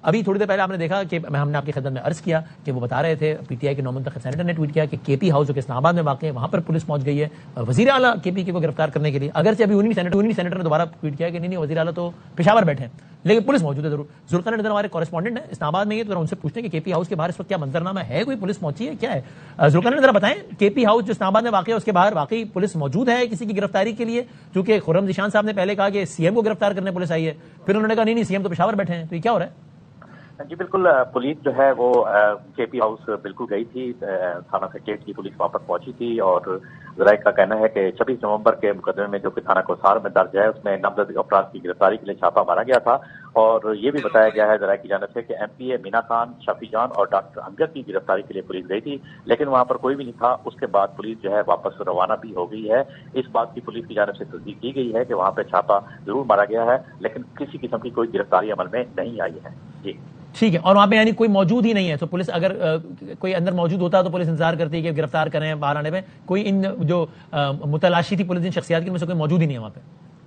ابھی تھوڑی دیر پہلے آپ نے دیکھا کہ ہم نے آپ کی خدمت میں عرض کیا کہ وہ بتا رہے تھے پی ٹی آئی کے نومنتخب سینیٹر نے ٹویٹ کیا کہ کے پی ہاؤس جو کہ اسلام آباد میں واقع ہے وہاں پر پولیس پہنچ گئی ہے وزیر اعلیٰ کے پی کے کو گرفتار کرنے کے لیے. اگرچہ ابھی انہی سینیٹر نے دوبارہ ٹویٹ کیا کہ نہیں وزیر اعلیٰ تو پشاور بیٹھے ہیں لیکن پولیس موجود ہے ضرور. ذوالقرنین نذر ہمارے کورسپونڈنٹ ہیں اسلام آباد میں, یہ تو ان سے پوچھتے ہیں کہ کے پی ہاؤس کے باہر اس وقت کیا منظرنامہ ہے, کوئی پولیس پہنچی ہے, کیا ہے؟ ذوالقرنین ذرا بتائیں کے پی ہاؤس جو اسلام آباد میں واقع ہے اس کے باہر واقعی پولیس موجود ہے کسی کی گرفتاری کے لیے؟ چونکہ خرم ذیشان صاحب نے پہلے کہا کہ سی ایم کو گرفتار کرنے پولیس آئی ہے, پھر انہوں نے کہا نہیں سی ایم تو پشاور بیٹھے ہیں, تو یہ کیا ہو رہا ہے؟ جی بالکل, پولیس جو ہے وہ کے پی ہاؤس بالکل گئی تھی, تھانہ سیکریٹریٹ کی پولیس وہاں پر پہنچی تھی اور ذرائع کا کہنا ہے کہ 26 نومبر کے مقدمے میں جو کہ تھانہ کوثار میں درج ہے اس میں نامزد افراد کی گرفتاری کے لیے چھاپا مارا گیا تھا, اور یہ بھی بتایا گیا ہے ذرائع کی جانب سے کہ ایم پی اے مینا خان, شفیع جان اور ڈاکٹر امجد کی گرفتاری کے لیے پولیس گئی تھی, لیکن وہاں پر کوئی بھی نہیں تھا. اس کے بعد پولیس جو ہے واپس روانہ بھی ہو گئی ہے. اس بات کی پولیس کی جانب سے تصدیق کی گئی ہے کہ وہاں پہ چھاپا ضرور مارا گیا ہے لیکن کسی قسم کی کوئی گرفتاری عمل میں نہیں آئی ہے. جی ٹھیک ہے, اور وہاں پہ یعنی کوئی موجود ہی نہیں ہے, تو پولیس اگر کوئی اندر موجود ہوتا تو پولیس انتظار کرتی ہے کہ گرفتار کریں باہر آنے میں, کوئی ان جو متلاشی تھی پولیس ان شخصیات کی میں سے کوئی موجود ہی نہیں ہے وہاں پہ؟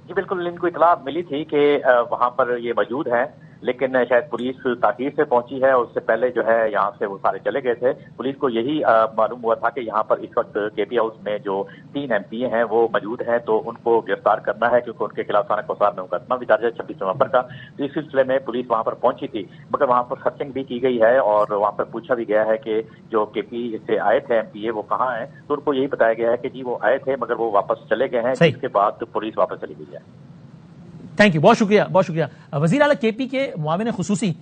جی بالکل, ان کو اطلاع ملی تھی کہ وہاں پر یہ موجود ہیں لیکن شاید پولیس تاخیر سے پہنچی ہے, اور اس سے پہلے جو ہے یہاں سے وہ سارے چلے گئے تھے. پولیس کو یہی معلوم ہوا تھا کہ یہاں پر اس وقت کے پی ہاؤس میں جو 3 ایم پی ہیں وہ موجود ہیں تو ان کو گرفتار کرنا ہے کیونکہ ان کے خلاف تھانہ کوثار میں مقدمہ بھی درج ہے 26 نومبر کا. تو اس سلسلے میں پولیس وہاں پر پہنچی تھی, مگر وہاں پر سرچنگ بھی کی گئی ہے اور وہاں پر پوچھا بھی گیا ہے کہ جو کے پی سے آئے تھے ایم پی اے وہ کہاں ہیں, تو ان کو یہی بتایا گیا ہے کہ جی وہ آئے تھے مگر وہ واپس چلے گئے ہیں, جس کے بعد پولیس واپس چلی گئی ہے. تھینک یو, بہت شکریہ, بہت شکریہ. وزیر اعلیٰ کے پی کے معاون خصوصی